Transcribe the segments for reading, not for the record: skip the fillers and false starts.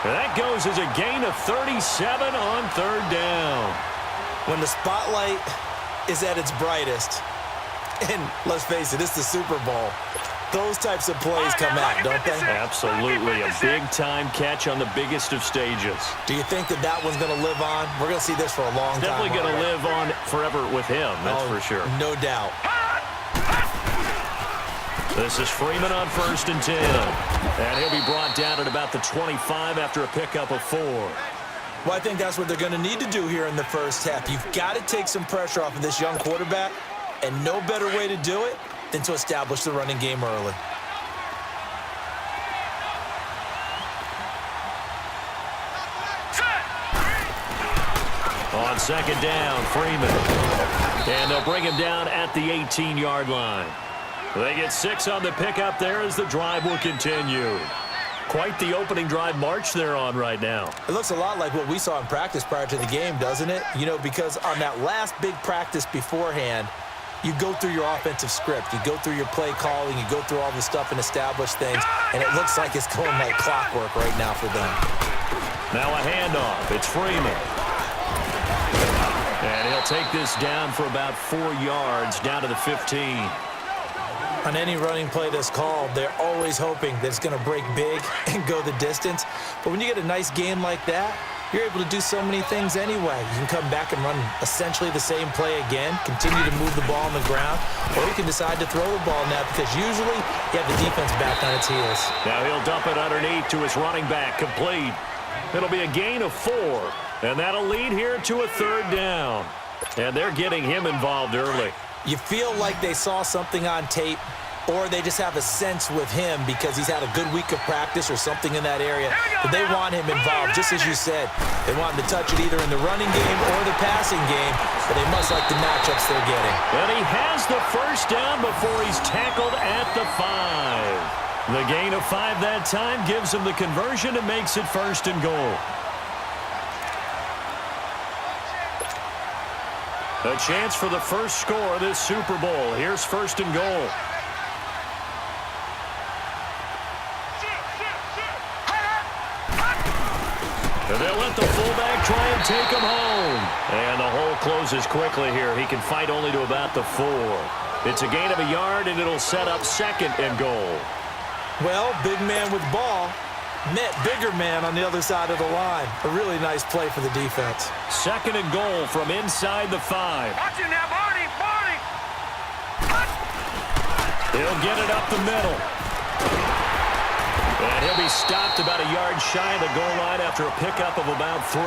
And that goes as a gain of 37 on third down. When the spotlight is at its brightest, and let's face it, it's the Super Bowl, those types of plays come out, don't they? Absolutely. A big-time catch on the biggest of stages. Do you think that one's going to live on? We're going to see this for a long time. Definitely going to live on forever with him, that's for sure. No doubt. This is Freeman on 1st and 10. And he'll be brought down at about the 25 after a pickup of 4. Well, I think that's what they're going to need to do here in the first half. You've got to take some pressure off of this young quarterback, and no better way to do it than to establish the running game early. On 2nd down, Freeman. And they'll bring him down at the 18-yard line. They get 6 on the pickup there as the drive will continue. Quite the opening drive march they're on right now. It looks a lot like what we saw in practice prior to the game, doesn't it? You know, because on that last big practice beforehand, you go through your offensive script. You go through your play calling. You go through all the stuff and establish things. And it looks like it's going like clockwork right now for them. Now a handoff. It's Freeman. And he'll take this down for about 4 yards down to the 15. On any running play that's called, they're always hoping that it's going to break big and go the distance. But when you get a nice game like that, you're able to do so many things anyway. You can come back and run essentially the same play again, continue to move the ball on the ground, or you can decide to throw the ball now because usually you have the defense back on its heels. Now he'll dump it underneath to his running back, complete. It'll be a gain of 4, and that'll lead here to a 3rd down. And they're getting him involved early. You feel like they saw something on tape, or they just have a sense with him because he's had a good week of practice or something in that area. But they want him involved, just as you said. They want him to touch it either in the running game or the passing game, but they must like the matchups they're getting. And he has the 1st down before he's tackled at the 5. The gain of 5 that time gives him the conversion and makes it 1st and goal. A chance for the first score of this Super Bowl. Here's 1st and goal. And they'll let the fullback try and take him home. And the hole closes quickly here. He can fight only to about the 4. It's a gain of a yard, and it'll set up 2nd and goal. Well, big man with ball met bigger man on the other side of the line. A really nice play for the defense. 2nd and goal from inside the 5. Watch him now, Barney, Barney. He'll get it up the middle. And he'll be stopped about a yard shy of the goal line after a pickup of about 3.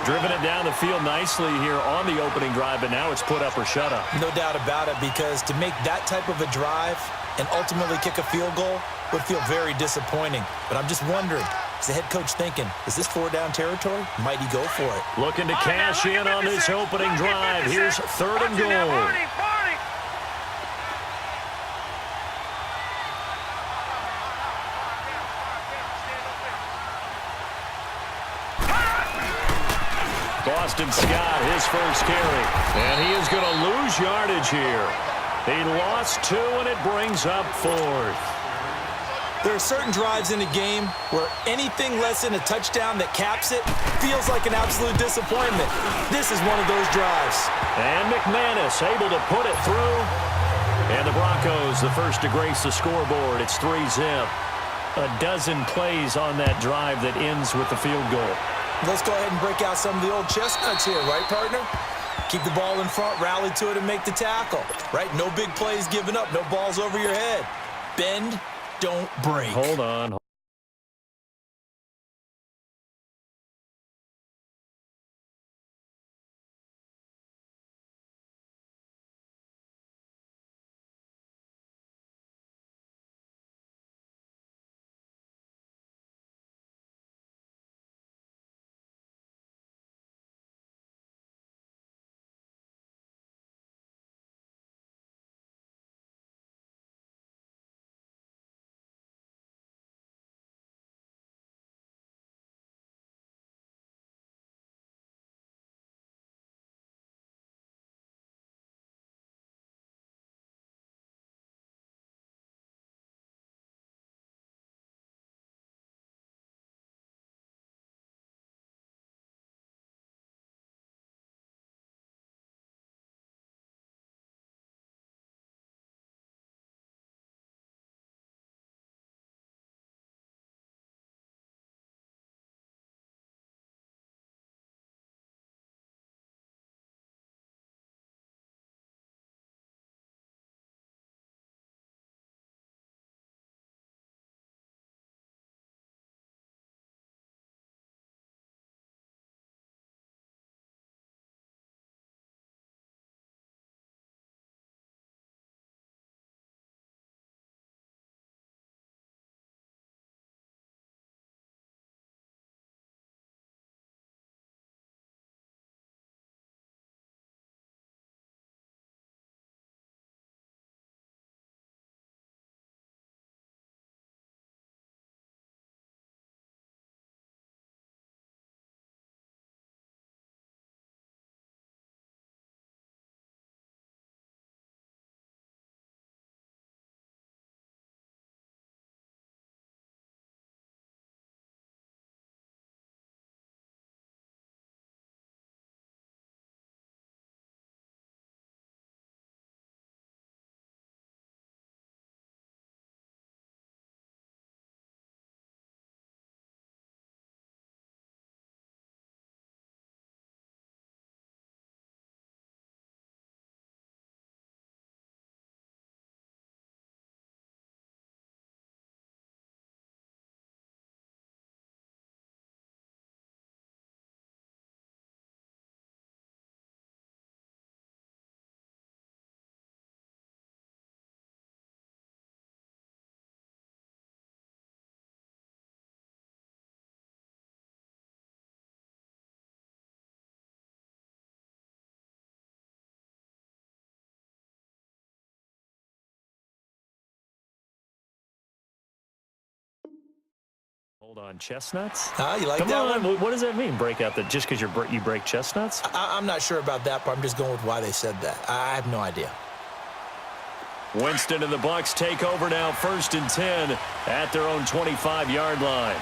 Driven it down the field nicely here on the opening drive, but now it's put up or shut up. No doubt about it, because to make that type of a drive and ultimately kick a field goal would feel very disappointing. But I'm just wondering, is the head coach thinking, is this 4-down territory? Might he go for it? Looking to cash in on this opening drive. Here's 3rd and goal. Boston Scott, his first carry. And he is going to lose yardage here. He lost 2, and it brings up 4th. There are certain drives in a game where anything less than a touchdown that caps it feels like an absolute disappointment. This is one of those drives. And McManus able to put it through. And the Broncos, the first to grace the scoreboard. It's 3-zip. A dozen plays on that drive that ends with the field goal. Let's go ahead and break out some of the old chestnuts here, right, partner? Keep the ball in front, rally to it, and make the tackle, right? No big plays given up, no balls over your head. Bend, don't break. Hold on. Hold on, chestnuts? You like Come that on, one? what does that mean, break out that just because you break chestnuts? I'm not sure about that, but I'm just going with why they said that. I have no idea. Winston and the Bucs take over now, 1st and 10 at their own 25-yard line.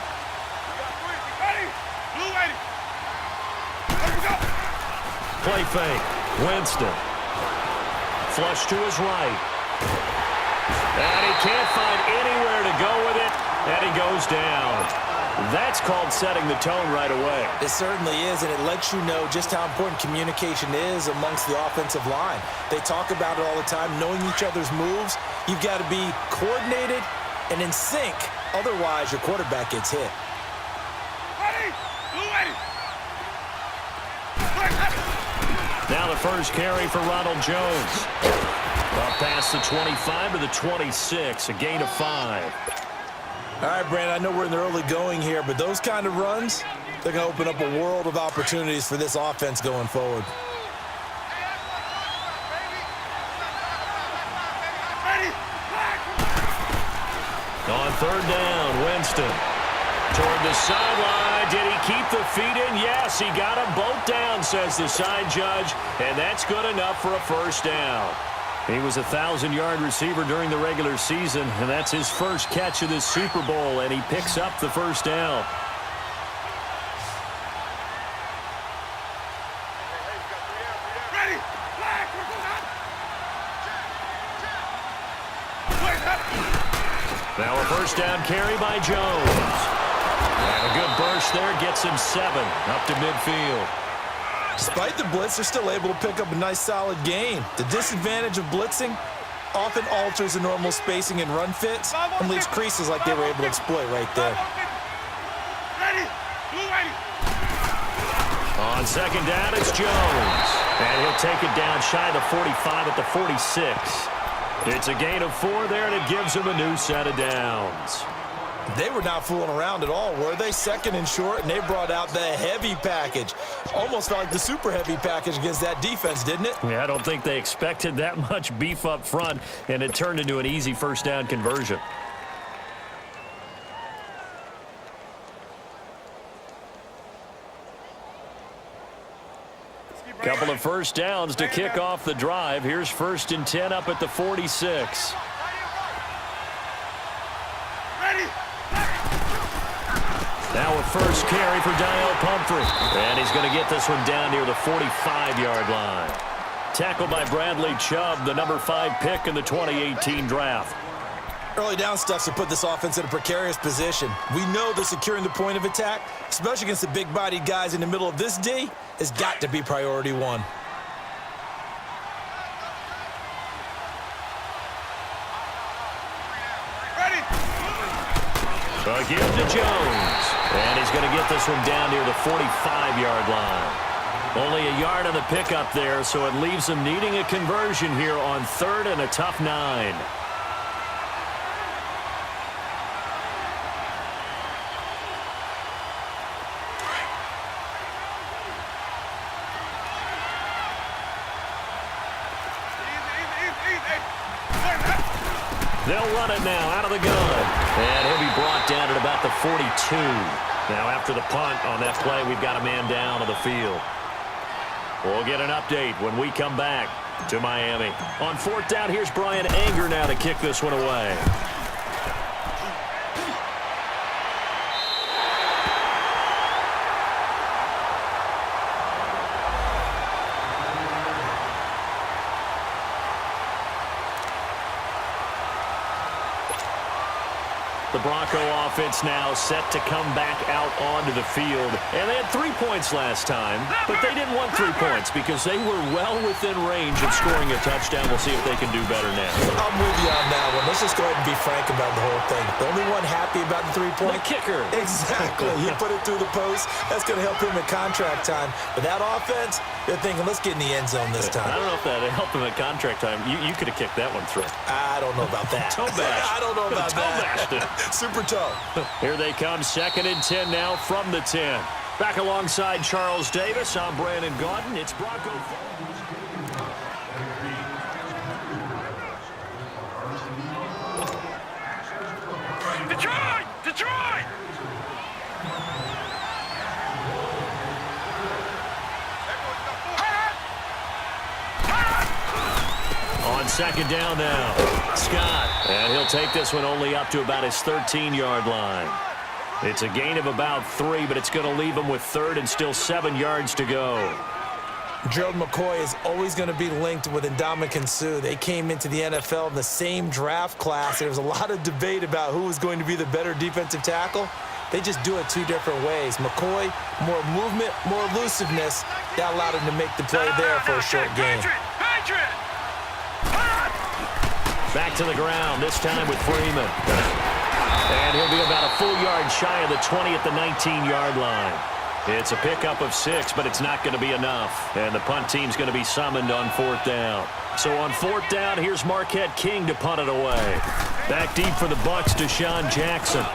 Play fake. Winston. Flush to his right. And he can't find anywhere to go with it, and he goes down. That's called setting the tone right away. It certainly is, and it lets you know just how important communication is amongst the offensive line. They talk about it all the time, knowing each other's moves. You've got to be coordinated and in sync. Otherwise, your quarterback gets hit. Now the first carry for Ronald Jones. Up past the 25 to the 26, a gain of 5. All right, Brandon, I know we're in the early going here, but those kind of runs, they're going to open up a world of opportunities for this offense going forward. On 3rd down, Winston. Toward the sideline. Did he keep the feet in? Yes, he got them both down, says the side judge, and that's good enough for a 1st down. He was a 1,000-yard receiver during the regular season, and that's his first catch of this Super Bowl, and he picks up the 1st down. Now a 1st down carry by Jones. And a good burst there gets him 7 up to midfield. Despite the blitz, they're still able to pick up a nice, solid gain. The disadvantage of blitzing often alters the normal spacing and run fits and leaves creases like they were able to exploit right there. On 2nd down, it's Jones. And he'll take it down shy of the 45 at the 46. It's a gain of 4 there, and it gives him a new set of downs. They were not fooling around at all, were they? 2nd and short, and they brought out the heavy package. Almost felt like the super heavy package against that defense, didn't it? Yeah, I don't think they expected that much beef up front, and it turned into an easy 1st down conversion. Couple of 1st downs to kick off the drive. Here's 1st and 10 up at the 46. Now a first carry for Daniel Pumphrey. And he's going to get this one down near the 45-yard line. Tackled by Bradley Chubb, the number 5 pick in the 2018 draft. Early down stuff to put this offense in a precarious position. We know that securing the point of attack, especially against the big-bodied guys in the middle of this D, has got to be priority 1. Give to Jones. And he's going to get this one down near the 45-yard line. Only a yard on the pickup there, so it leaves him needing a conversion here on 3rd and a tough 9. They'll run it now out of the gun. And he'll be brought down at about the 42. Now after the punt on that play, we've got a man down on the field. We'll get an update when we come back to Miami. On 4th down, here's Brian Anger now to kick this one away. The Bronco offense now set to come back out onto the field. And they had 3 points last time, but they didn't want 3 points because they were well within range of scoring a touchdown. We'll see if they can do better now. I'm with you on that one. Let's just go ahead and be frank about the whole thing. The only one happy about the 3-point? The kicker. Exactly. He put it through the post. That's going to help him in contract time. But that offense, they're thinking, let's get in the end zone this time. I don't know if that helped him at contract time. You could have kicked that one through. I don't know about that. Toe bash. I don't know about that. Toe bashed it. Super toe. Here they come, 2nd and 10 now from the 10. Back alongside Charles Davis, I'm Brandon Gaudin. It's Bronco. Detroit! Detroit! second down now. Scott, and he'll take this one only up to about his 13-yard line. It's a gain of about 3, but it's going to leave him with third and still 7 yards to go. Gerald McCoy is always going to be linked with Ndamukong Suh. They came into the NFL in the same draft class. There was a lot of debate about who was going to be the better defensive tackle. They just do it 2 different ways. McCoy, more movement, more elusiveness. That allowed him to make the play there for a short gain. Back to the ground, this time with Freeman. And he'll be about a full yard shy of the 20 at the 19-yard line. It's a pickup of 6, but it's not going to be enough. And the punt team's going to be summoned on 4th down. So on 4th down, here's Marquette King to punt it away. Back deep for the Bucs, Deshaun Jackson.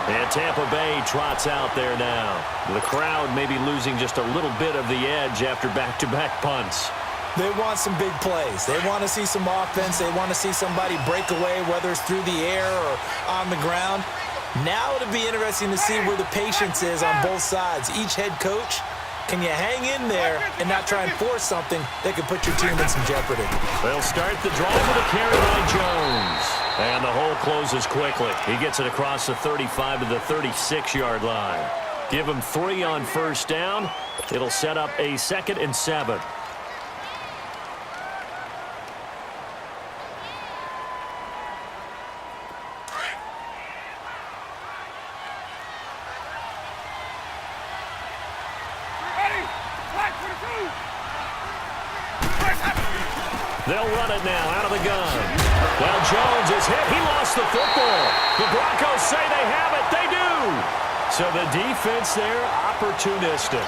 And Tampa Bay trots out there now. The crowd may be losing just a little bit of the edge after back-to-back punts. They want some big plays. They want to see some offense. They want to see somebody break away, whether it's through the air or on the ground. Now it'll be interesting to see where the patience is on both sides. Each head coach, can you hang in there and not try and force something that could put your team in some jeopardy? They'll start the drive with a carry by Jones. And the hole closes quickly. He gets it across the 35 to the 36-yard line. Give him 3 on 1st down. It'll set up a 2nd and 7. They'll run it now out of the gun. Well, Jones is hit. He lost the football. The Broncos say they have it. They do. So the defense there, opportunistic.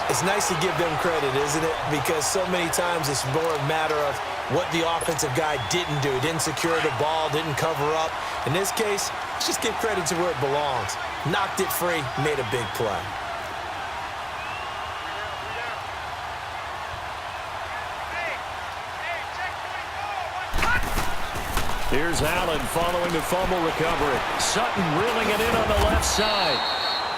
It's nice to give them credit, isn't it? Because so many times it's more a matter of what the offensive guy didn't do. Didn't secure the ball, didn't cover up. In this case, let's just give credit to where it belongs. Knocked it free, made a big play. Here's Allen following the fumble recovery. Sutton reeling it in on the left side.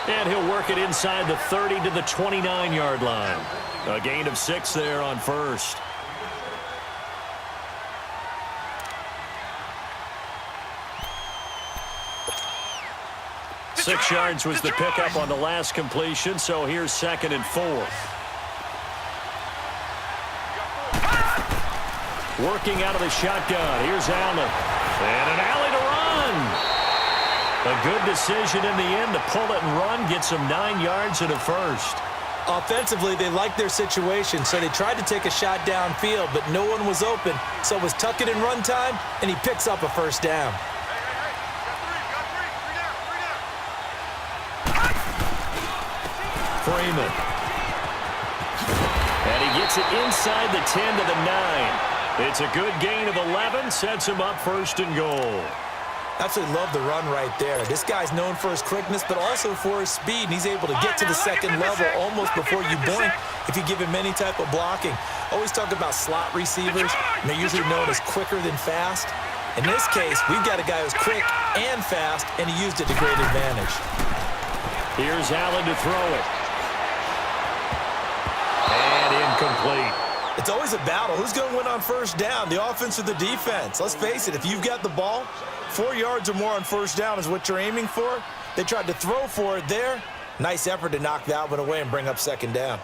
And he'll work it inside the 30 to the 29-yard line. A gain of 6 there on 1st. Six yards was the pickup on the last completion, so here's 2nd and 4. Working out of the shotgun. Here's Allen. And an alley to run. A good decision in the end to pull it and run. Gets him 9 yards and a 1st. Offensively, they liked their situation, so they tried to take a shot downfield, but no one was open. So it was tuck it and run time, and he picks up a 1st down. Freeman. And he gets it inside the 10 to the 9. It's a good gain of 11, sets him up 1st and goal. Absolutely love the run right there. This guy's known for his quickness, but also for his speed, and he's able to get to the 2nd level almost before you blink if you give him any type of blocking. Always talk about slot receivers, and they're usually known as quicker than fast. In this case, we've got a guy who's quick and fast, and he used it to great advantage. Here's Allen to throw it. And incomplete. It's always a battle. Who's going to win on 1st down, the offense or the defense? Let's face it, if you've got the ball, 4 yards or more on 1st down is what you're aiming for. They tried to throw for it there. Nice effort to knock that one away and bring up 2nd down.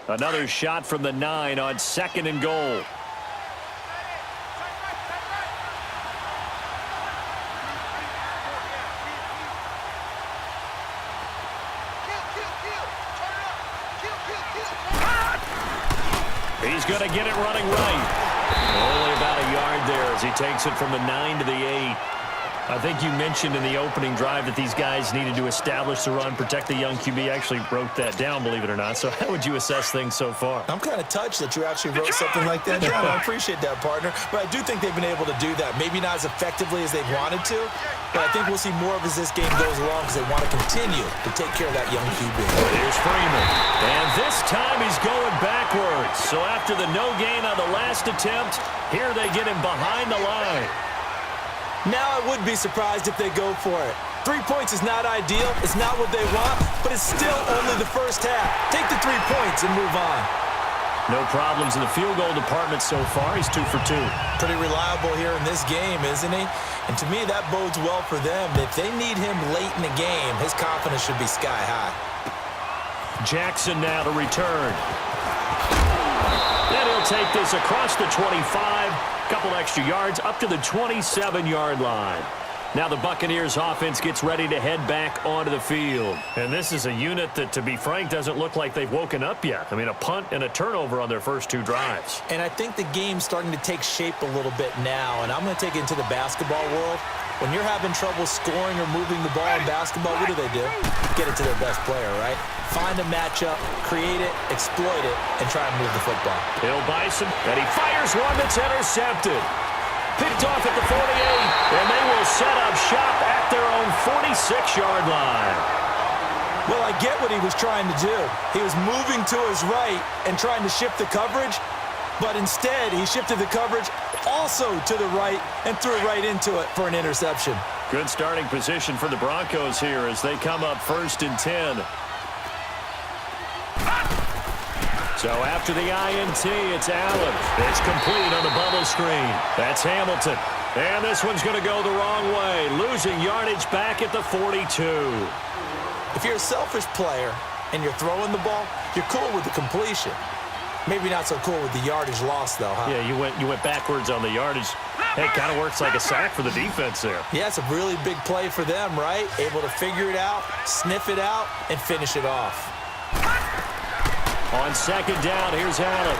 Another shot from the 9 on 2nd and goal. He's going to get it running right. Only about a yard there as he takes it from the 9 to the 8. I think you mentioned in the opening drive that these guys needed to establish the run, protect the young QB. I actually wrote that down, believe it or not. So how would you assess things so far? I'm kind of touched that you actually wrote something like that down. I appreciate that, partner. But I do think they've been able to do that. Maybe not as effectively as they wanted to, but I think we'll see more of as this game goes along because they want to continue to take care of that young QB. Here's Freeman. And this time he's going backwards. So after the no gain on the last attempt, here they get him behind the line. Now I would be surprised if they go for it. 3 points is not ideal. It's not what they want, but it's still only the first half. Take the 3 points and move on. No problems in the field goal department so far. He's 2 for 2. Pretty reliable here in this game, isn't he? And to me, that bodes well for them. If they need him late in the game, his confidence should be sky high. Jackson now to return. And he'll take this across the 25. Couple extra yards up to the 27-yard line. Now the Buccaneers offense gets ready to head back onto the field. And this is a unit that, to be frank, doesn't look like they've woken up yet. I mean, a punt and a turnover on their first 2 drives. And I think the game's starting to take shape a little bit now, and I'm going to take it into the basketball world. When you're having trouble scoring or moving the ball in basketball, what do? Get it to their best player, right? Find a matchup, create it, exploit it, and try and move the football. Hill Bison, and he fires one that's intercepted. Picked off at the 48, and they will set up shop at their own 46-yard line. Well, I get what he was trying to do. He was moving to his right and trying to shift the coverage, but instead he shifted the coverage also to the right and threw right into it for an interception. Good starting position for the Broncos here as they come up 1st and 10. So after the INT, it's Allen. It's complete on the bubble screen. That's Hamilton. And this one's going to go the wrong way, losing yardage back at the 42. If you're a selfish player and you're throwing the ball, you're cool with the completion. Maybe not so cool with the yardage loss, though, huh? Yeah, you went backwards on the yardage. Hey, it kind of works like a sack for the defense there. Yeah, it's a really big play for them, right? Able to figure it out, sniff it out, and finish it off. On 2nd down, here's Allen.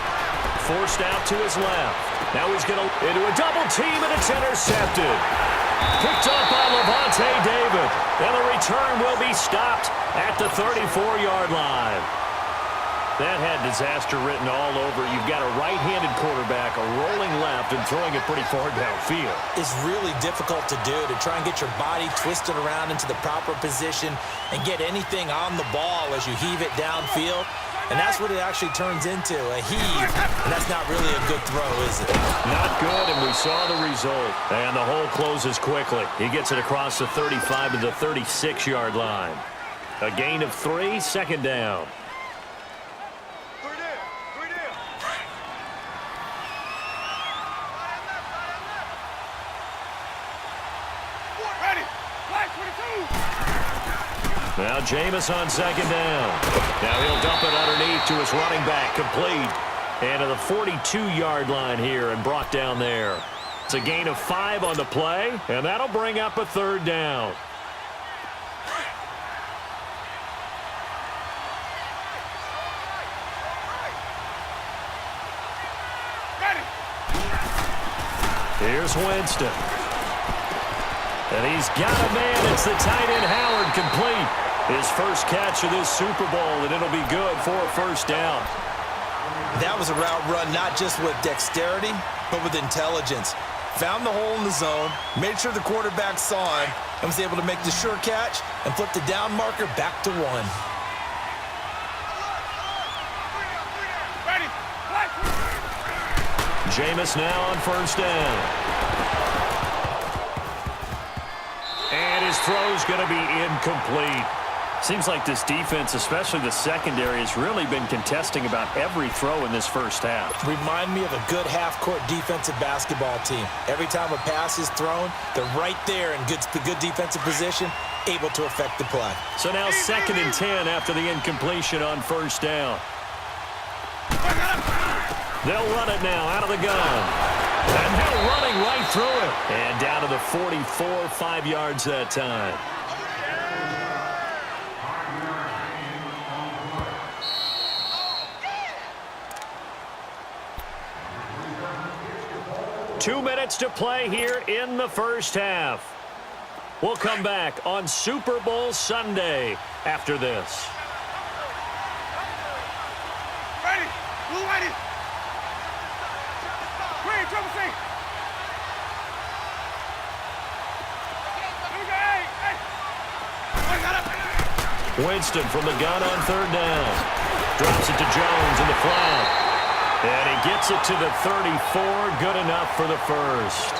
Forced out to his left. Now he's going to into a double team, and it's intercepted. Picked up by Levante David. And the return will be stopped at the 34-yard line. That had disaster written all over. You've got a right-handed quarterback, a rolling left, and throwing it pretty far downfield. It's really difficult to do, to try and get your body twisted around into the proper position and get anything on the ball as you heave it downfield. And that's what it actually turns into, a heave. And that's not really a good throw, is it? Not good, and we saw the result. And the hole closes quickly. He gets it across the 35 to the 36-yard line. A gain of 3, 2nd down. Now Jameis on 2nd down. Now he'll dump it underneath to his running back, complete. And to the 42-yard line here and brought down there. It's a gain of 5 on the play, and that'll bring up a 3rd down. Here's Winston. And he's got a man. It's the tight end Howard, complete. His first catch of this Super Bowl, and it'll be good for a 1st down. That was a route run not just with dexterity, but with intelligence. Found the hole in the zone, made sure the quarterback saw him, and was able to make the sure catch and flip the down marker back to 1. Jameis now on 1st down. And his throw's going to be incomplete. Seems like this defense, especially the secondary, has really been contesting about every throw in this first half. Remind me of a good half-court defensive basketball team. Every time a pass is thrown, they're right there in good defensive position, able to affect the play. So now 2nd and 10 after the incompletion on 1st down. They'll run it now out of the gun. And they're running right through it. And down to the 44, 5 yards that time. "2 minutes to play here in the first half. We'll come back on Super Bowl Sunday after this. Ready. Blue ready. Green, triple C. Winston from the gun on third down. Drops it to Jones in the flat. And he gets it to the 34. Good enough for the first.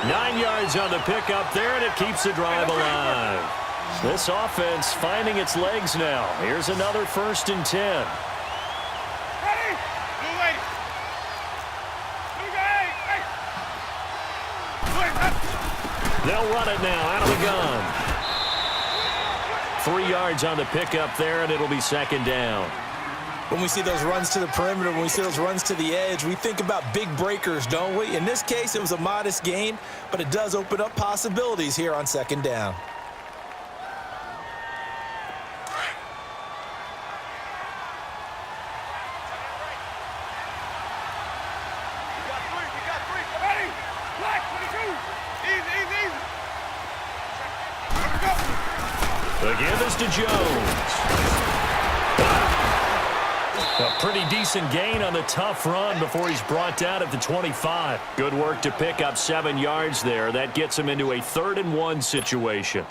9 yards on the pickup there, and it keeps the drive alive. This offense finding its legs now. Here's another 1st and 10. Ready? Blue lady. They'll run it now out of the gun. 3 yards on the pickup there, and it'll be 2nd down. When we see those runs to the perimeter, when we see those runs to the edge, we think about big breakers, don't we? In this case, it was a modest gain, but it does open up possibilities here on 2nd down. Ready? Black, 22. Easy. Here we go. The give is to Jones. A pretty decent gain on the tough run before he's brought down at the 25. Good work to pick up 7 yards there. That gets him into a 3rd and 1 situation.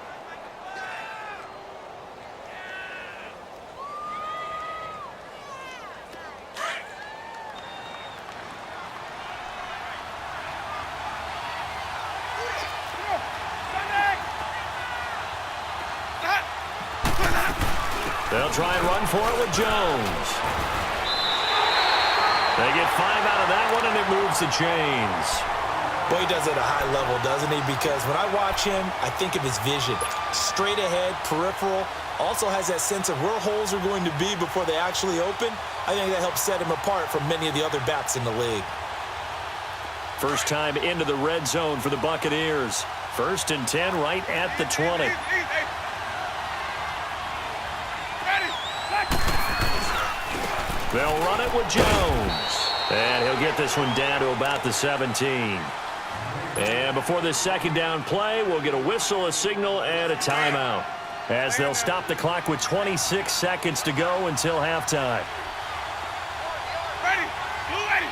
They'll try and run for it with Jones. They get 5 out of that one, and it moves the chains. Well, he does it at a high level, doesn't he? Because when I watch him, I think of his vision. Straight ahead, peripheral. Also has that sense of where holes are going to be before they actually open. I think that helps set him apart from many of the other backs in the league. First time into the red zone for the Buccaneers. 1st and 10 right at the 20. They'll run it with Jones. And he'll get this one down to about the 17. And before this 2nd down play, we'll get a whistle, a signal, and a timeout, as they'll stop the clock with 26 seconds to go until halftime. Ready? Blue ready.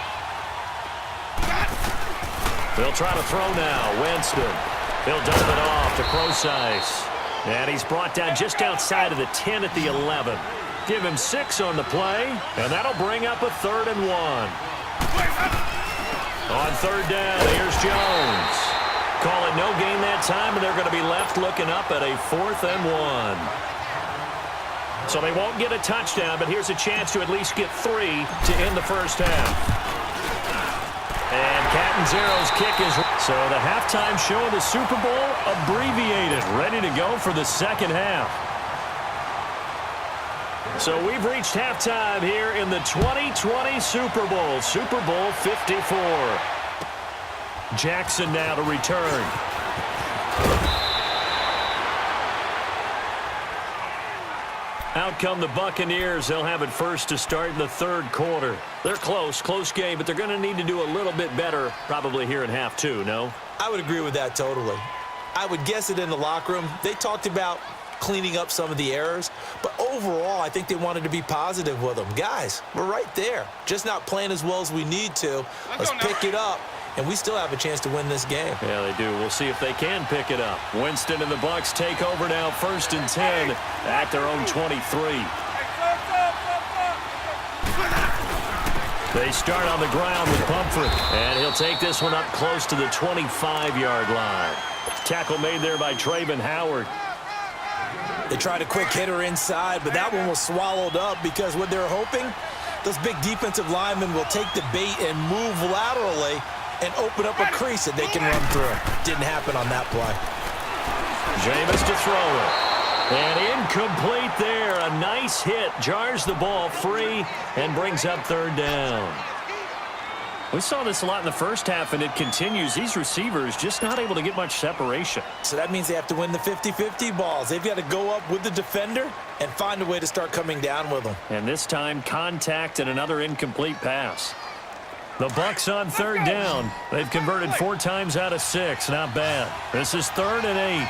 They'll try to throw now. Winston. He'll dump it off to Procise. And he's brought down just outside of the 10 at the 11. Give him 6 on the play, and that'll bring up a 3rd and 1. On 3rd down, here's Jones. Call it no gain that time, and they're going to be left looking up at a 4th and 1. So they won't get a touchdown, but here's a chance to at least get 3 to end the first half. And Catanzaro's kick is... So the halftime show of the Super Bowl abbreviated, ready to go for the 2nd half. So we've reached halftime here in the 2020 Super Bowl, Super Bowl 54. Jackson now to return. Out come the Buccaneers. They'll have it first to start in the 3rd quarter. They're close game, but they're going to need to do a little bit better probably here in half 2, no? I would agree with that totally. I would guess it in the locker room. They talked about cleaning up some of the errors, but overall I think they wanted to be positive with them. Guys, we're right there, just not playing as well as we need to. Let's pick it up, and we still have a chance to win this game. Yeah, they do. We'll see if they can pick it up. Winston and the Bucs take over now, 1st and 10 at their own 23. They start on the ground with Pumphrey, and he'll take this one up close to the 25-yard line. Tackle made there by Trayvon Howard. They tried a quick hitter inside, but that one was swallowed up because what they're hoping, those big defensive linemen will take the bait and move laterally and open up a crease that they can run through. Didn't happen on that play. Jameis to throw it. And incomplete there. A nice hit. Jars the ball free and brings up 3rd down. We saw this a lot in the first half, and it continues. These receivers just not able to get much separation. So that means they have to win the 50-50 balls. They've got to go up with the defender and find a way to start coming down with them. And this time, contact and another incomplete pass. The Bucks on third down. They've converted 4 times out of 6. Not bad. This is 3rd and 8.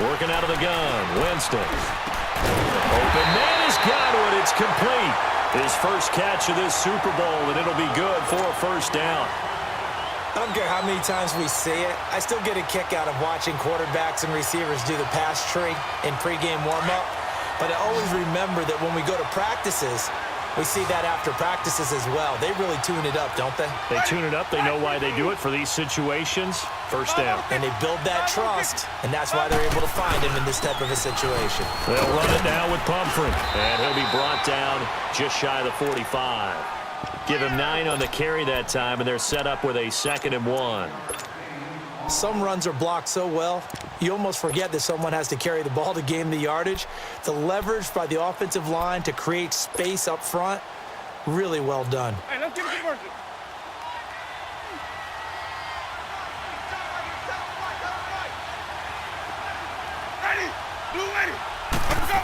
Working out of the gun. Winston. Open man is Godwin. It's complete. His first catch of this Super Bowl, and it'll be good for a first down. I don't care how many times we see it. I still get a kick out of watching quarterbacks and receivers do the pass tree in pregame warm-up. But I always remember that when we go to practices, we see that after practices as well. They really tune it up, don't they? They tune it up. They know why they do it for these situations. First down. And they build that trust, and that's why they're able to find him in this type of a situation. They'll run it now with Pumphrey. And he'll be brought down just shy of the 45. Give him 9 on the carry that time, and they're set up with a 2nd and 1. Some runs are blocked so well, you almost forget that someone has to carry the ball to gain the yardage. The leverage by the offensive line to create space up front, really well done. Hey, let's give it to Mercy. Ready? Blue ready. Let's go.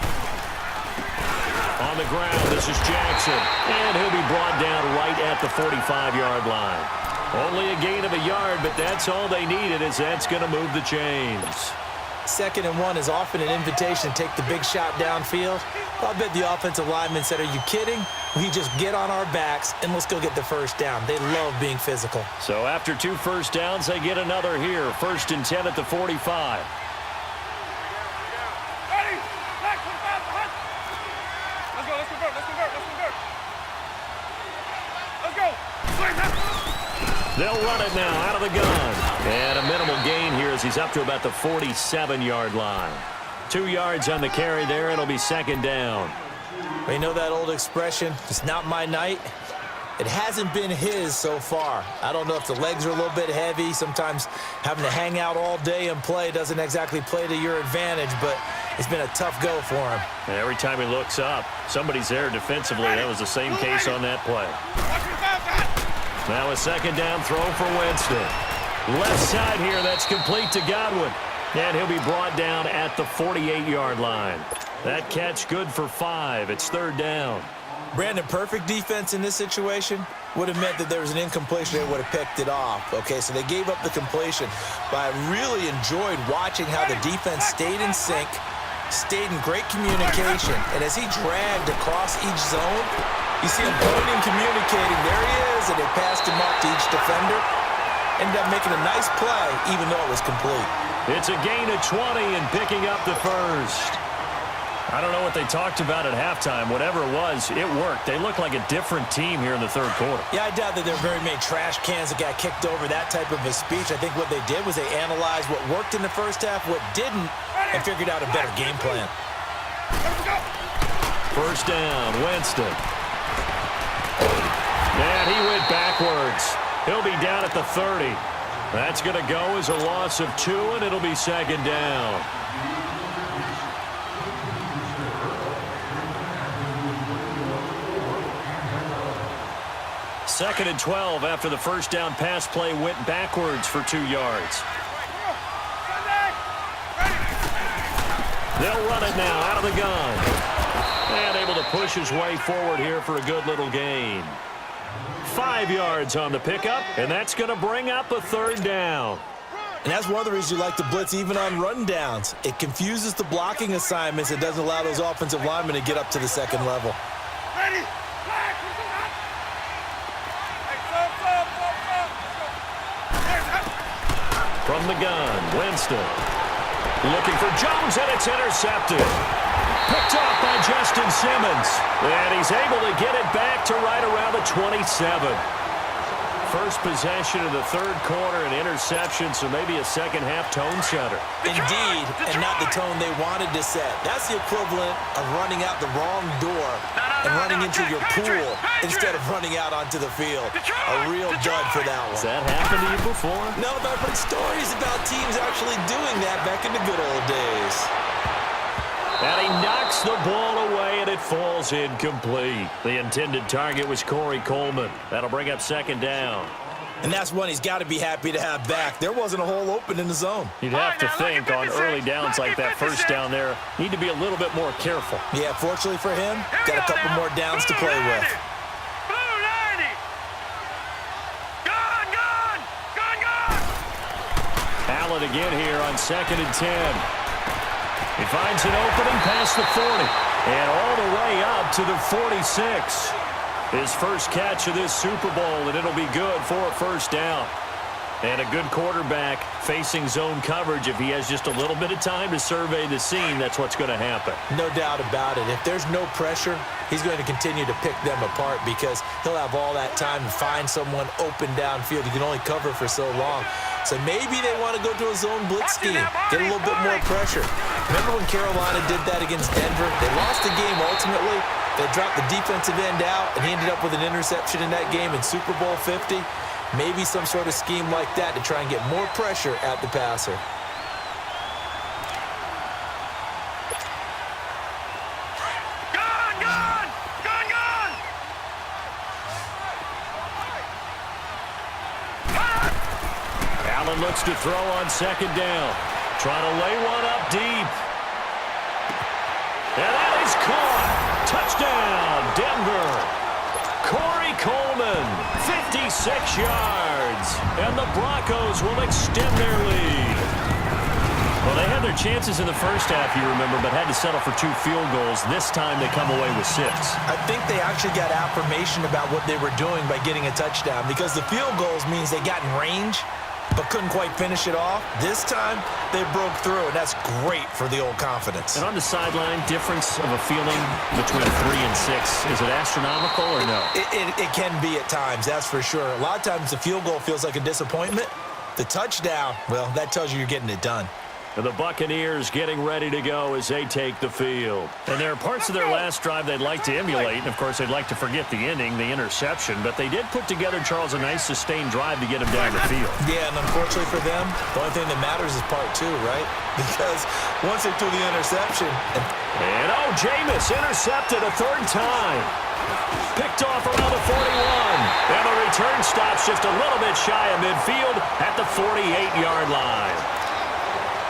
On the ground, this is Jackson. And he'll be brought down right at the 45-yard line. Only a gain of a yard, but that's all they needed, as that's going to move the chains. 2nd and 1 is often an invitation to take the big shot downfield. I bet the offensive lineman said, "Are you kidding? We just get on our backs and let's go get the first down." They love being physical. So after 2 first downs, they get another here. 1st and 10 at the 45. Ready? Back, 25, behind. Let's go, let's convert, let's convert, let's convert. Let's go. Wait, They'll run it now out of the gun. And a minimal gain here as he's up to about the 47-yard line. 2 yards on the carry there. It'll be 2nd down. Well, you know that old expression, "It's not my night"? It hasn't been his so far. I don't know if the legs are a little bit heavy. Sometimes having to hang out all day and play doesn't exactly play to your advantage, but it's been a tough go for him. And every time he looks up, somebody's there defensively. That was the same case on that play. Now a 2nd down throw for Winston. Left side here, that's complete to Godwin. And he'll be brought down at the 48-yard line. That catch good for 5. It's 3rd down. Brandon, perfect defense in this situation would have meant that there was an incompletion. They would have picked it off. Okay, so they gave up the completion. But I really enjoyed watching how the defense stayed in sync, stayed in great communication. And as he dragged across each zone, you see him pointing, communicating. There he is, and they passed him up to each defender. Ended up making a nice play, even though it was complete. It's a gain of 20 and picking up the first. I don't know what they talked about at halftime. Whatever it was, it worked. They look like a different team here in the 3rd quarter. Yeah, I doubt that there are very many trash cans that got kicked over, that type of a speech. I think what they did was they analyzed what worked in the first half, what didn't, and figured out a better game plan. First down, Winston. And he went backwards. He'll be down at the 30. That's going to go as a loss of 2, and it'll be 2nd down. Second and 12 after the first down pass play went backwards for 2 yards. They'll run it now out of the gun. And able to push his way forward here for a good little gain. 5 yards on the pickup, and that's going to bring up a 3rd down. And that's one of the reasons you like to blitz even on run downs. It confuses the blocking assignments. It doesn't allow those offensive linemen to get up to the 2nd level. Ready? From the gun, Winston. Looking for Jones, and it's intercepted. Picked off by Justin Simmons. And he's able to get it back to right around the 27. First possession of the 3rd quarter, an interception, so maybe a second-half tone setter. Indeed, and not the tone they wanted to set. That's the equivalent of running out the wrong door and running into your pool instead of running out onto the field. A real dud for that one. Has that happened to you before? No, but I've heard stories about teams actually doing that back in the good old days. And he knocks the ball away, and it falls incomplete. The intended target was Corey Coleman. That'll bring up 2nd down. And that's one he's got to be happy to have back. There wasn't a hole open in the zone. You'd have to think on early downs like that first down there, need to be a little bit more careful. Yeah, fortunately for him, got a couple more downs to play with. Allen again here on 2nd and 10. He finds an opening past the 40 and all the way up to the 46. His first catch of this Super Bowl, and it'll be good for a first down. And a good quarterback facing zone coverage. If he has just a little bit of time to survey the scene, that's what's going to happen. No doubt about it. If there's no pressure, he's going to continue to pick them apart because he'll have all that time to find someone open downfield. He can only cover for so long. So maybe they want to go to a zone blitz scheme, get a little bit more pressure. Remember when Carolina did that against Denver? They lost the game ultimately. They dropped the defensive end out, and he ended up with an interception in that game in Super Bowl 50. Maybe some sort of scheme like that to try and get more pressure at the passer. Allen looks to throw on 2nd down. Trying to lay one up deep. And that is caught. Touchdown, Denver. Corey Coleman, 56 yards. And the Broncos will extend their lead. Well, they had their chances in the first half, you remember, but had to settle for 2 field goals. This time they come away with 6. I think they actually got affirmation about what they were doing by getting a touchdown because the field goals means they got in range but couldn't quite finish it off. This time, they broke through, and that's great for the old confidence. And on the sideline, difference of a feeling between 3 and 6, is it astronomical or no? It can be at times, that's for sure. A lot of times the field goal feels like a disappointment. The touchdown, well, that tells you you're getting it done. And the Buccaneers getting ready to go as they take the field. And there are parts of their last drive they'd like to emulate. And, of course, they'd like to forget the ending, the interception. But they did put together, Charles, a nice sustained drive to get him down the field. Yeah, and unfortunately for them, the only thing that matters is part 2, right? Because once they threw the interception. And Jameis intercepted a 3rd time. Picked off around the 41. And the return stops just a little bit shy of midfield at the 48-yard line.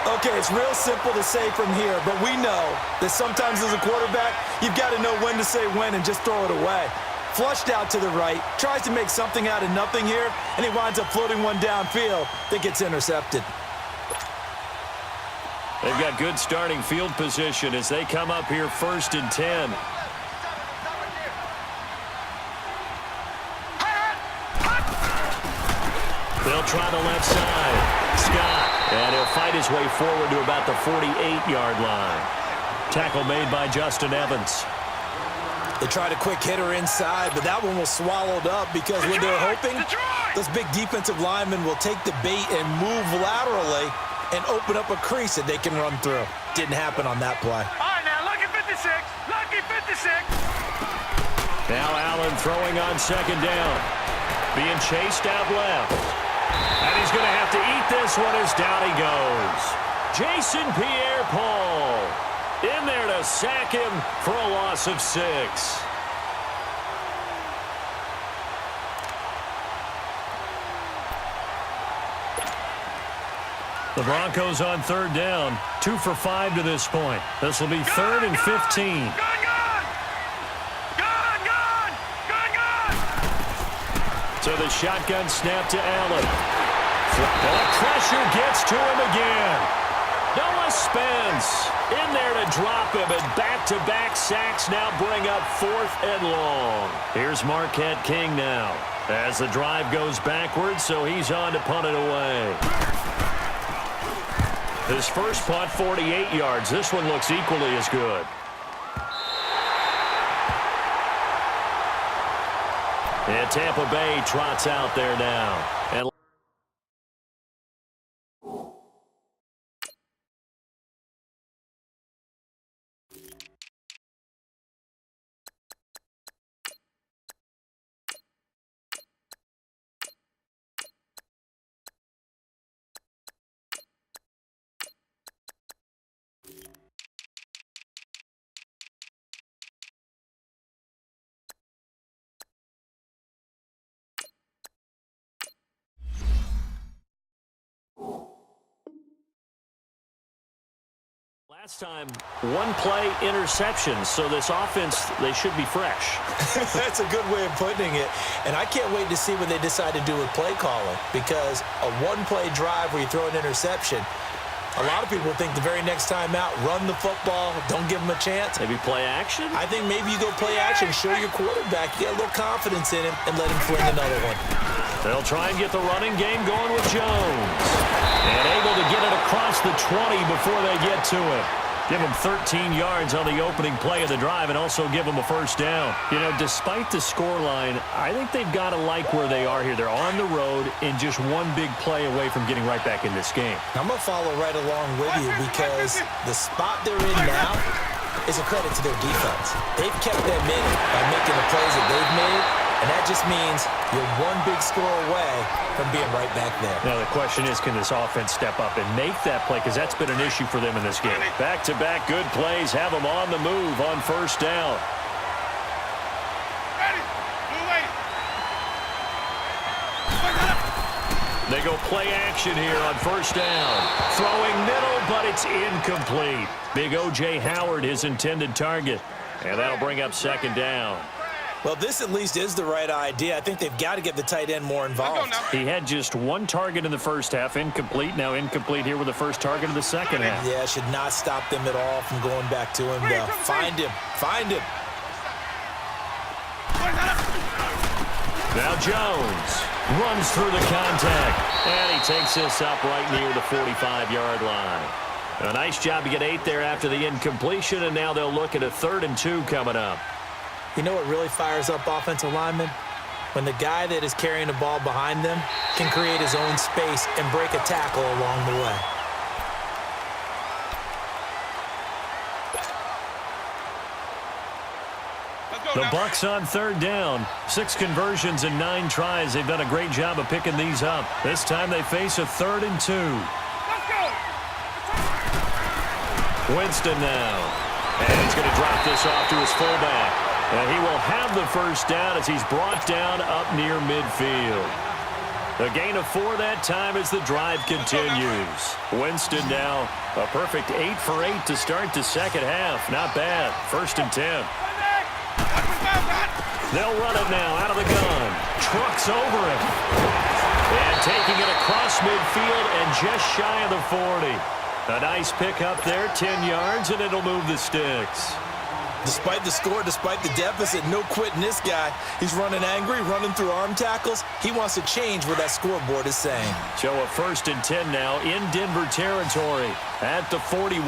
Okay, it's real simple to say from here, but we know that sometimes as a quarterback, you've got to know when to say when and just throw it away. Flushed out to the right, tries to make something out of nothing here, and he winds up floating one downfield that gets intercepted. They've got good starting field position as they come up here 1st and 10. They'll try the left side. Scott. And he'll fight his way forward to about the 48-yard line. Tackle made by Justin Evans. They tried a quick hitter inside, but that one was swallowed up because what they're hoping, those big defensive linemen will take the bait and move laterally and open up a crease that they can run through. Didn't happen on that play. All right, now, lucky 56. Lucky 56. Now Allen throwing on 2nd down. Being chased out left. And he's going to have to eat this one as down he goes. Jason Pierre-Paul in there to sack him for a loss of 6. The Broncos on 3rd down, 2 for 5 to this point. This will be 3rd and 15. So the shotgun snap to Allen. The pressure gets to him again. Noah Spence in there to drop him, and back-to-back sacks now bring up 4th and long. Here's Marquette King now as the drive goes backwards, so he's on to punt it away. His first punt, 48 yards. This one looks equally as good. And Tampa Bay trots out there now. And Last time, one-play interception, so this offense, they should be fresh. That's a good way of putting it. And I can't wait to see what they decide to do with play calling, because a one-play drive where you throw an interception, a lot of people think the very next time out, run the football, don't give them a chance. Maybe play action? I think maybe you go play action, show your quarterback, you get a little confidence in him, and let him fling another one. They'll try and get the running game going with Jones. And able to get it across the 20 before they get to it. Give him 13 yards on the opening play of the drive and also give him a first down. You know, despite the scoreline, I think they've got to like where they are here. They're on the road and just one big play away from getting right back in this game. I'm going to follow right along with you because the spot they're in now is a credit to their defense. They've kept them in by making the plays that they've made, and that just means you're one big score away from being right back there. Now, the question is, can this offense step up and make that play? Because that's been an issue for them in this game. Back-to-back good plays have them on the move on first down. They go play action here on first down. Throwing middle, but it's incomplete. Big O.J. Howard, his intended target. And that'll bring up second down. Well, this at least is the right idea. I think they've got to get the tight end more involved. He had just one target in the first half, incomplete. Now incomplete here with the first target of the second half. Yeah, should not stop them at all from going back to him, though. Find him. Find him. Now Jones runs through the contact, and he takes this up right near the 45-yard line. A nice job to get 8 there after the incompletion, and now they'll look at a 3rd and 2 coming up. You know what really fires up offensive linemen? When the guy that is carrying the ball behind them can create his own space and break a tackle along the way. The Bucs on 3rd down. 6 conversions and 9 tries. They've done a great job of picking these up. This time they face a 3rd and 2. Winston now. And he's going to drop this off to his fullback. And he will have the first down as he's brought down up near midfield. A gain of 4 that time as the drive continues. Winston now a perfect 8 for 8 to start the second half. Not bad. 1st and 10. They'll run it now out of the gun. Trucks over him. And taking it across midfield and just shy of the 40. A nice pick up there, 10 yards, and it'll move the sticks. Despite the score, despite the deficit, no quitting this guy. He's running angry, running through arm tackles. He wants to change what that scoreboard is saying. So a 1st and 10 now in Denver territory at the 41.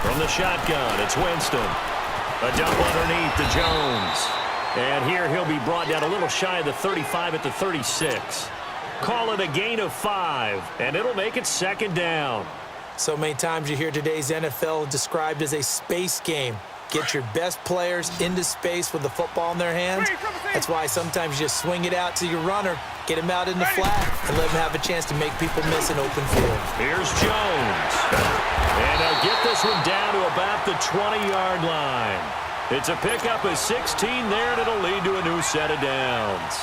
From the shotgun, it's Winston. A dump underneath to Jones. And here he'll be brought down a little shy of the 35 at the 36. Call it a gain of 5, and it'll make it 2nd down. So many times you hear today's NFL described as a space game. Get your best players into space with the football in their hands. That's why sometimes you just swing it out to your runner, get him out in the flat, and let him have a chance to make people miss an open field. Here's Jones. And they'll get this one down to about the 20-yard line. It's a pickup of 16 there, and it'll lead to a new set of downs.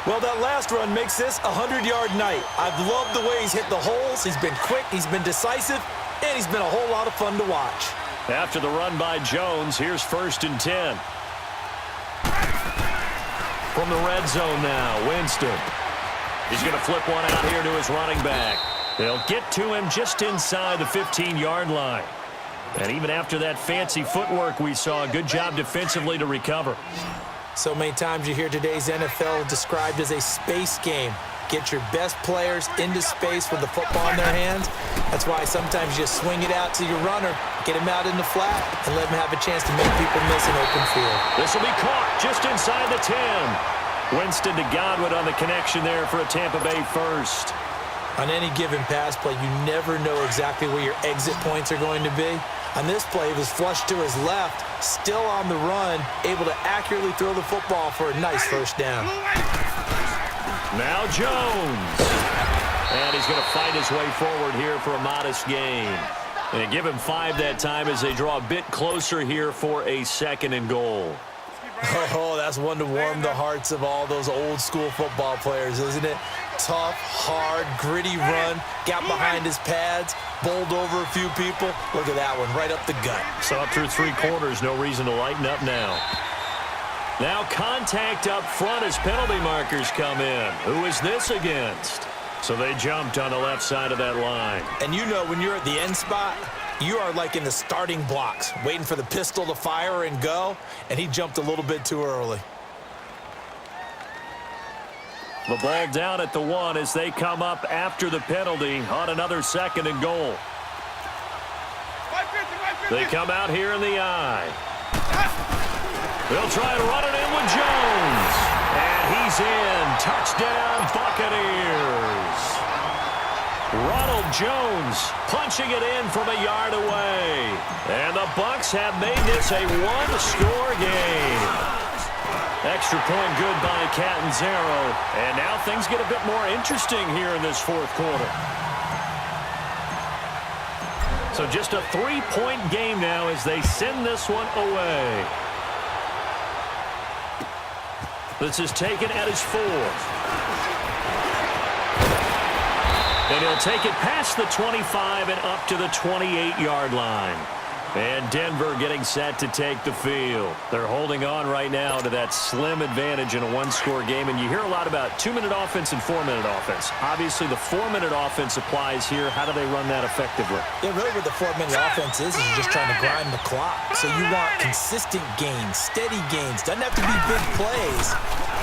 Well, that last run makes this a 100-yard night. I've loved the way he's hit the holes. He's been quick, he's been decisive, and he's been a whole lot of fun to watch. After the run by Jones, here's 1st and 10. From the red zone now, Winston. He's going to flip one out here to his running back. They'll get to him just inside the 15-yard line. And even after that fancy footwork we saw, a good job defensively to recover. So many times you hear today's NFL described as a space game. Get your best players into space with the football in their hands. That's why sometimes you just swing it out to your runner, get him out in the flat, and let him have a chance to make people miss an open field. This will be caught just inside the 10. Winston to Godwin on the connection there for a Tampa Bay first. On any given pass play, you never know exactly where your exit points are going to be. On this play, he was flushed to his left, still on the run, able to accurately throw the football for a nice first down. Now Jones. And he's going to fight his way forward here for a modest gain. And give him 5 that time as they draw a bit closer here for a 2nd and goal. Oh, that's one to warm the hearts of all those old school football players, isn't it? tough, hard, gritty run. Got behind his pads, bowled over a few people. Look at that one, right up the gut. So up through 3 quarters, no reason to lighten up now. Now contact up front as penalty markers come in. Who is this against? So they jumped on the left side of that line. And you know when you're at the end spot, you are like in the starting blocks, waiting for the pistol to fire and go, and he jumped a little bit too early. The ball down at the 1 as they come up after the penalty on another 2nd and goal. They come out here in the I. They'll try to run it in with Jones. And he's in. Touchdown, Buccaneers. Ronald Jones punching it in from a yard away. And the Bucs have made this a 1-score game. Extra point good by Catanzaro. And now things get a bit more interesting here in this 4th quarter. So just a 3-point game now as they send this one away. This is taken at his 4th. And he'll take it past the 25 and up to the 28-yard line. And Denver getting set to take the field. They're holding on right now to that slim advantage in a 1-score game. And you hear a lot about 2-minute offense and 4-minute offense. Obviously, the 4-minute offense applies here. How do they run that effectively? Yeah, really what the 4-minute offense is you're just trying to grind the clock. So you want consistent gains, steady gains. Doesn't have to be big plays,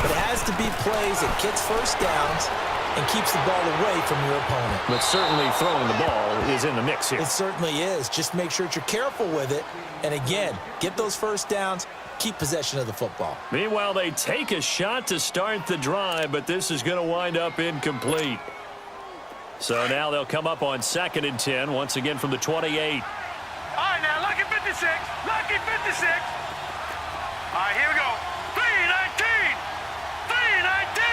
but it has to be plays that gets first downs and keeps the ball away from your opponent. But certainly throwing the ball is in the mix here. It certainly is. Just make sure that you're careful with it. And again, get those first downs, keep possession of the football. Meanwhile, they take a shot to start the drive, but this is going to wind up incomplete. So now they'll come up on 2nd and 10, once again from the 28. All right, now, lucky 56. Lucky 56. All right, here we go. 3-19. 3-19.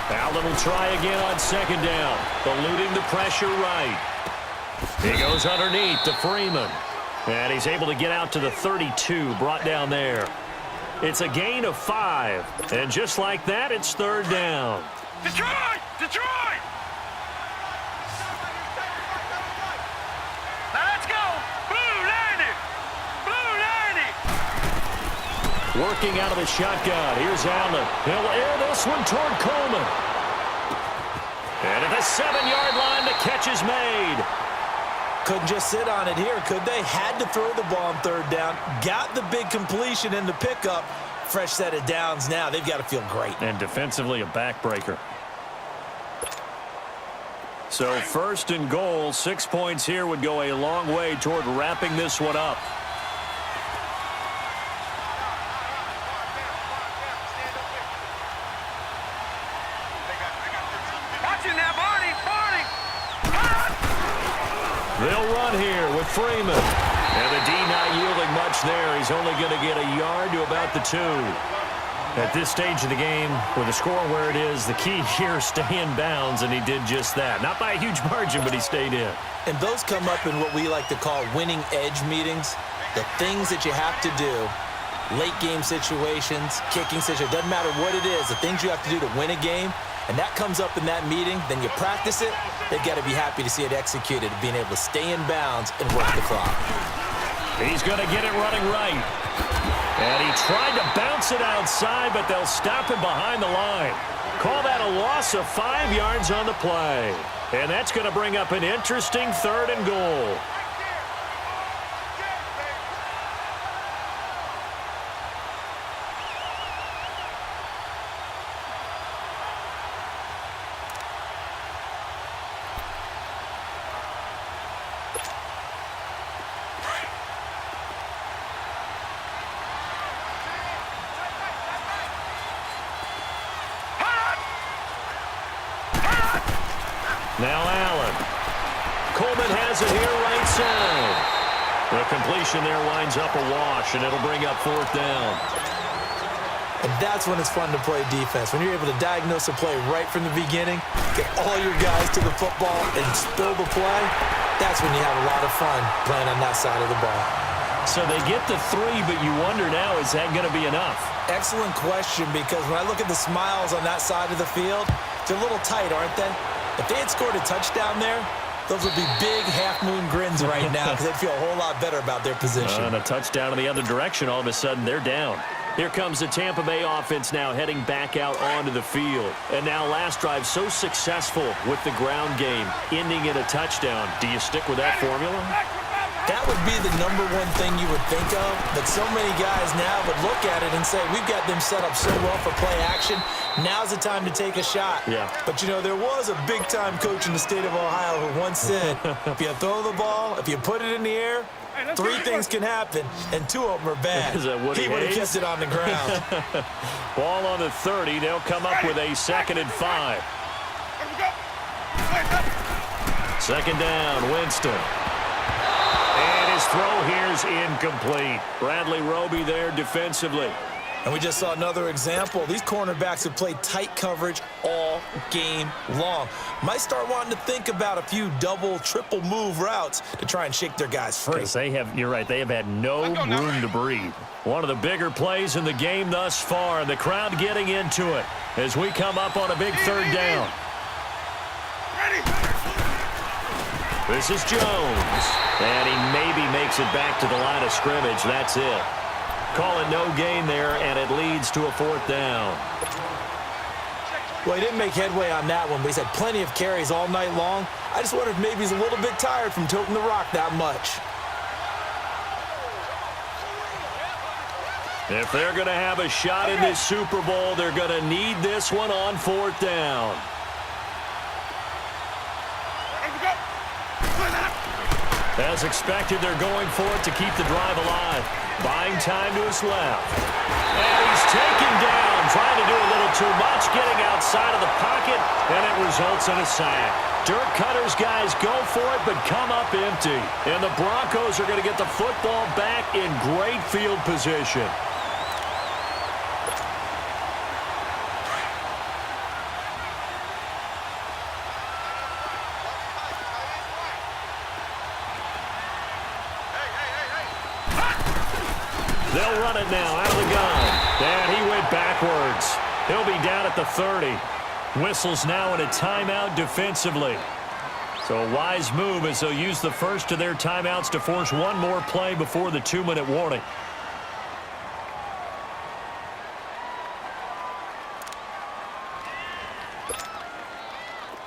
Allen will try again on 2nd down, eluding the pressure right. He goes underneath to Freeman. And he's able to get out to the 32, brought down there. It's a gain of 5. And just like that, it's 3rd down. Detroit! Detroit! Now let's go! Blue 90! Blue 90! Working out of the shotgun. Here's Allen. He'll air this one toward Coleman. And at the 7-yard line, the catch is made. Couldn't just sit on it here, could they? Had to throw the ball on 3rd down. Got the big completion in the pickup. Fresh set of downs now. They've got to feel great. And defensively, a backbreaker. So 1st and goal, 6 points here would go a long way toward wrapping this one up. They'll run here with Freeman. And the D not yielding much there. He's only going to get a yard to about the 2. At this stage of the game, with the score where it is, the key here, stay in bounds, and he did just that. Not by a huge margin, but he stayed in. And those come up in what we like to call winning edge meetings. The things that you have to do, late game situations, kicking situations, doesn't matter what it is, the things you have to do to win a game, and that comes up in that meeting, then you practice it, they've got to be happy to see it executed, being able to stay in bounds and work the clock. He's going to get it running right. And he tried to bounce it outside, but they'll stop him behind the line. Call that a loss of 5 yards on the play. And that's going to bring up an interesting 3rd and goal. Now Allen. Coleman has it here right side. The completion there winds up a wash, and it'll bring up 4th down. And that's when it's fun to play defense. When you're able to diagnose a play right from the beginning, get all your guys to the football and spill the play, that's when you have a lot of fun playing on that side of the ball. So they get the 3, but you wonder now, is that going to be enough? Excellent question, because when I look at the smiles on that side of the field, they're a little tight, aren't they? If they had scored a touchdown there, those would be big half-moon grins right now because they'd feel a whole lot better about their position. And a touchdown in the other direction, all of a sudden they're down. Here comes the Tampa Bay offense now heading back out onto the field. And now last drive so successful with the ground game, ending in a touchdown. Do you stick with that formula? That would be the number one thing you would think of, but so many guys now would look at it and say, we've got them set up so well for play action, now's the time to take a shot. Yeah. But, you know, there was a big-time coach in the state of Ohio who once said, if you throw the ball, if you put it in the air, 3 things can happen, and 2 of them are bad. Is that Woody He would have Hayes? kept it on the ground. Ball on the 30. They'll come up with a 2nd and 5. Second down, Winston. And his throw here is incomplete. Bradley Roby there defensively. And we just saw another example. These cornerbacks have played tight coverage all game long. Might start wanting to think about a few double, triple move routes to try and shake their guys free. Because you're right, they have had no room to breathe. One of the bigger plays in the game thus far, and the crowd getting into it as we come up on a big 3rd down. This is Jones, and he maybe makes it back to the line of scrimmage. That's it. Calling no gain there, and it leads to a 4th down. Well, he didn't make headway on that one, but he's had plenty of carries all night long. I just wonder if maybe he's a little bit tired from toting the rock that much. If they're going to have a shot in this Super Bowl, they're going to need this one on 4th down. As expected, they're going for it to keep the drive alive. Buying time to his left. And he's taken down, trying to do a little too much, getting outside of the pocket, and it results in a sack. Dirk Cutter's guys go for it, but come up empty. And the Broncos are going to get the football back in great field position. They'll run it now out of the gun. And he went backwards. He'll be down at the 30. Whistles now in a timeout defensively. So a wise move as they'll use the first of their timeouts to force one more play before the 2-minute warning.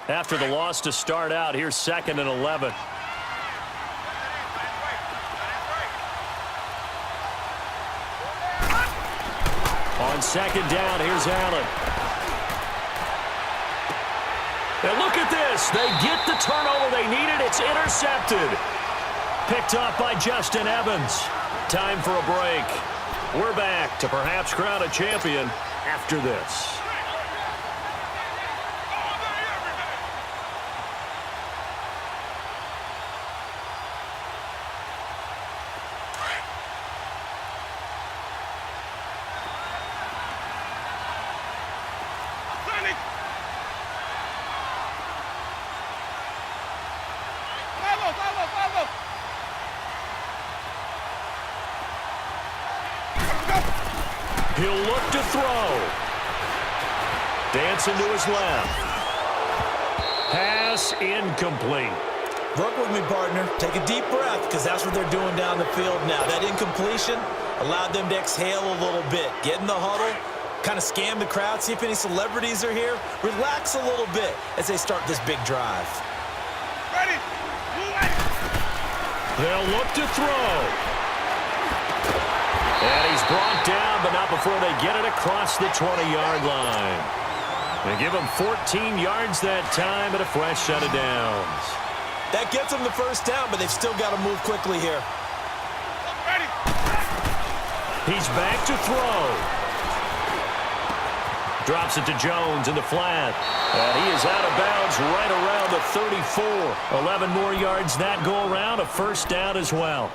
After the loss to start out, here's 2nd and 11. On 2nd down, here's Allen. And look at this. They get the turnover they needed. It's intercepted. Picked off by Justin Evans. Time for a break. We're back to perhaps crown a champion after this. He'll look to throw. Dancing to his left. Pass incomplete. Work with me, partner. Take a deep breath, because that's what they're doing down the field now. That incompletion allowed them to exhale a little bit. Get in the huddle, kind of scan the crowd, see if any celebrities are here. Relax a little bit as they start this big drive. Ready? They'll look to throw. And he's brought down, but not before they get it across the 20-yard line. They give him 14 yards that time and a fresh set of downs. That gets them the first down, but they've still got to move quickly here. Ready? He's back to throw. Drops it to Jones in the flat. And he is out of bounds right around the 34. 11 more yards that go around, a first down as well.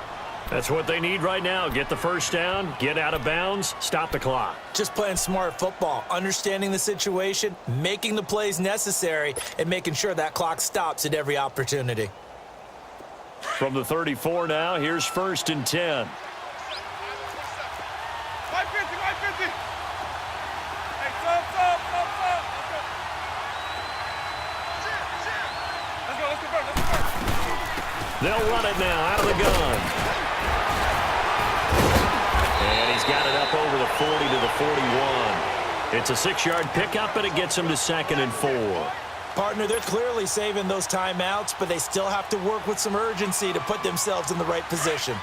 That's what they need right now. Get the first down, get out of bounds, stop the clock. Just playing smart football, understanding the situation, making the plays necessary, and making sure that clock stops at every opportunity. From the 34 now, here's 1st and 10. They'll run it now out of the gun. And he's got it up over the 40 to the 41. It's a 6-yard pickup, and it gets him to 2nd and 4. Partner, they're clearly saving those timeouts, but they still have to work with some urgency to put themselves in the right position.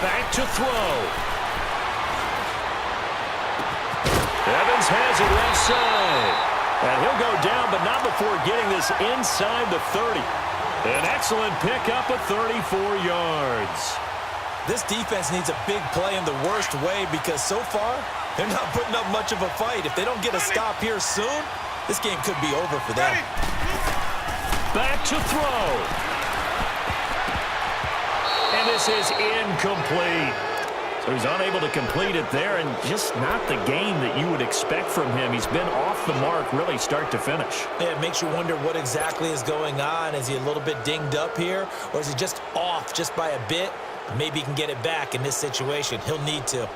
Back to throw. Evans has it left side. And he'll go down, but not before getting this inside the 30. An excellent pickup of 34 yards. This defense needs a big play in the worst way because so far, they're not putting up much of a fight. If they don't get a stop here soon, this game could be over for them. Back to throw. And this is incomplete. So he's unable to complete it there, and just not the game that you would expect from him. He's been off the mark really start to finish. Yeah, it makes you wonder what exactly is going on. Is he a little bit dinged up here, or is he just off just by a bit? Maybe he can get it back in this situation. He'll need to.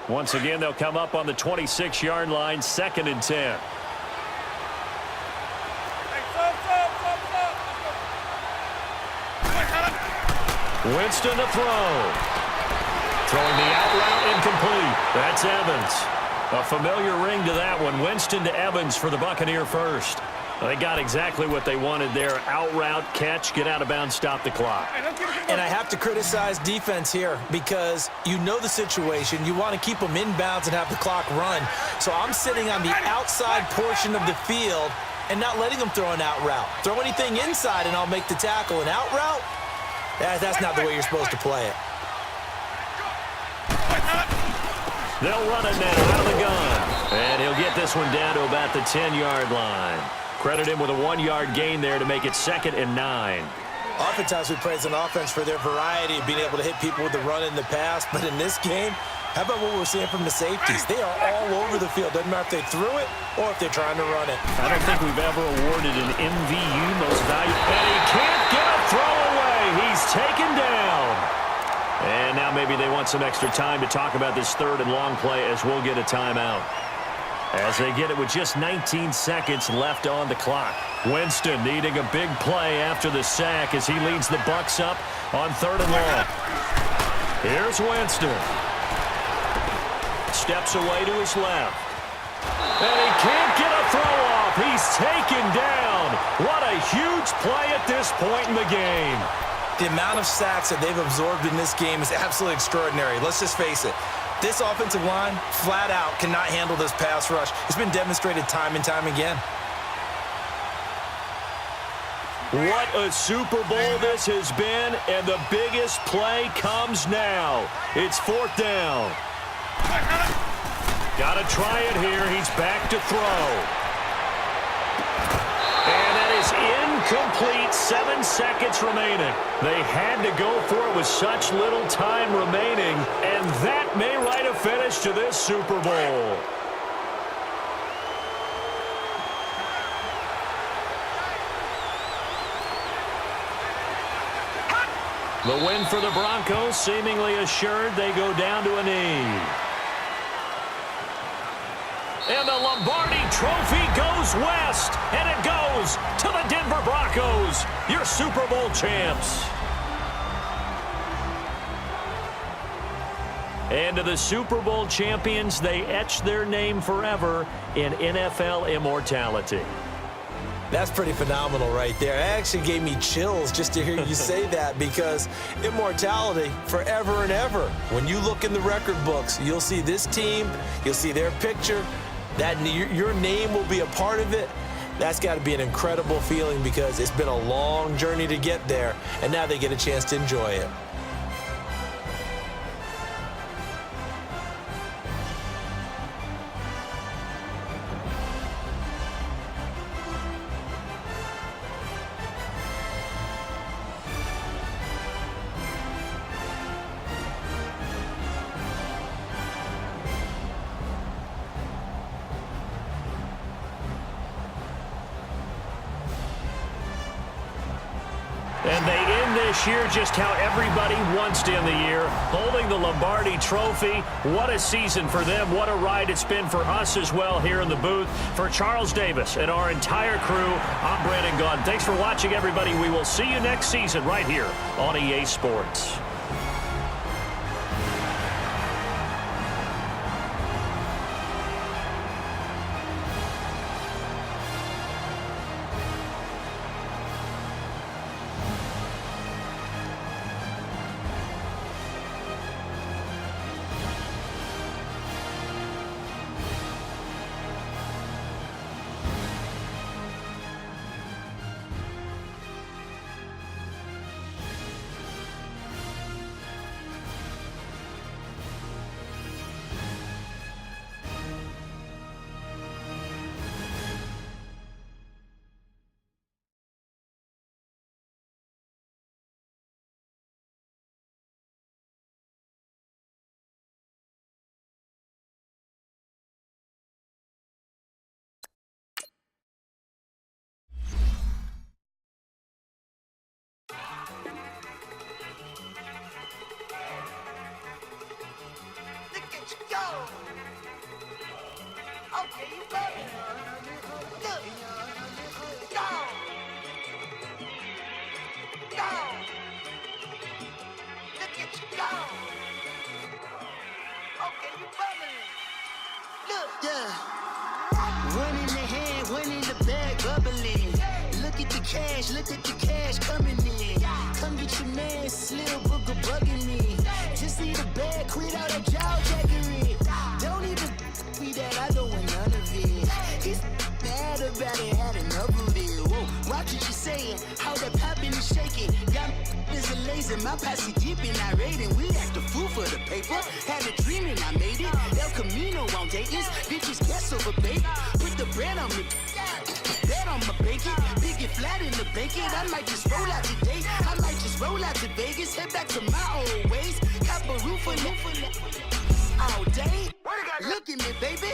Once again, they'll come up on the 26-yard line, 2nd and 10. Winston to throw. Throwing the out route incomplete. That's Evans. A familiar ring to that one. Winston to Evans for the Buccaneer first. They got exactly what they wanted there. Out route, catch, get out of bounds, stop the clock. And I have to criticize defense here because you know the situation. You want to keep them inbounds and have the clock run. So I'm sitting on the outside portion of the field and not letting them throw an out route. Throw anything inside and I'll make the tackle. An out route? That's not the way you're supposed to play it. They'll run it now out of the gun. And he'll get this one down to about the 10-yard line. Credit him with a 1-yard gain there to make it 2nd and 9. Oftentimes we praise an offense for their variety of being able to hit people with the run in the pass. But in this game, how about what we're seeing from the safeties? They are all over the field. Doesn't matter if they threw it or if they're trying to run it. I don't think we've ever awarded an MVU most valuable. And he can't get a throw away. He's taken down. And now maybe they want some extra time to talk about this 3rd and long play as we'll get a timeout. As they get it with just 19 seconds left on the clock. Winston needing a big play after the sack as he leads the Bucs up on 3rd and long. Here's Winston. Steps away to his left. And he can't get a throw off. He's taken down. What a huge play at this point in the game. The amount of sacks that they've absorbed in this game is absolutely extraordinary. Let's just face it. This offensive line, flat out, cannot handle this pass rush. It's been demonstrated time and time again. What a Super Bowl this has been, and the biggest play comes now. It's 4th down. Got to try it here. He's back to throw. And that is incomplete. 7 seconds remaining. They had to go for it with such little time remaining, and that may write a finish to this Super Bowl. The win for the Broncos seemingly assured. They go down to a knee. And the Lombardi Trophy goes west, and it goes to the Denver Broncos, your Super Bowl champs. And to the Super Bowl champions, they etch their name forever in NFL immortality. That's pretty phenomenal right there. It actually gave me chills just to hear you say that because immortality forever and ever. When you look in the record books, you'll see this team, you'll see their picture, that your name will be a part of it. That's got to be an incredible feeling because it's been a long journey to get there, and now they get a chance to enjoy it. And they end this year just how everybody wants to end the year, holding the Lombardi Trophy. What a season for them. What a ride it's been for us as well here in the booth. For Charles Davis and our entire crew, I'm Brandon Gaudin. Thanks for watching, everybody. We will see you next season right here on EA Sports. Okay, you got it. Look. Go. Go. Look at you go. Okay, you bubbling. Look. Yeah. One in the hand, one in the bag, bubbling. Look at the cash coming in. Come get your man, Slim Booger bugging me. Just need a bag, quit all that jaw jackery. Don't even me that I don't want none of it. He's mad about it, had enough of it. Whoa, watch what you saying, how that poppin' and shaking. Y'all is a lazy, my posse deep and I raiding. We act a fool for the paper, had a dream and I made it. El Camino on Dayton's, bitches guess over bait. Put the bread on me, bet on my bacon. Big and flat in the bacon, I might just roll out today. I might just roll out to Vegas, head back to my old ways. Cop a roof for all day. Look at me, baby.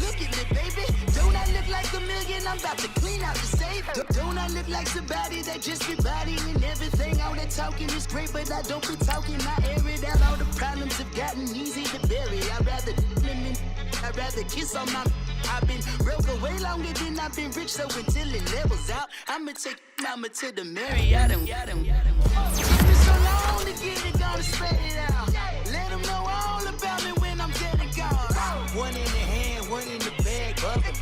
Look at me, baby. Don't I look like a million? I'm about to clean out the safe. Don't I look like somebody that just be bodying everything? All that talking is great, but I don't be talking. I air it out. All the problems have gotten easy to bury. I'd rather kiss on my. I've been broke way longer than I've been rich, so until it levels out, I'ma take mama to the Marriott. Took me so long to get it, gonna spread it out. Let them know all about me when I'm dead and gone. One in the hand, one in the bag, bubbling.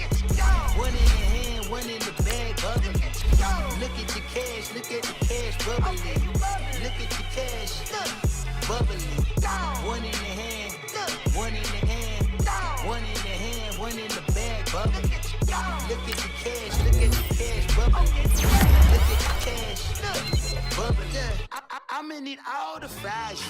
One in the hand, one in the bag, bubbling. Look at the cash, bubbling. Look at the cash, bubbling. One in the hand, one in the hand, one in the hand, one in the bag, bubbling. Look at the cash, bubbling. Look at the cash, bubbling. I'ma need all the fries.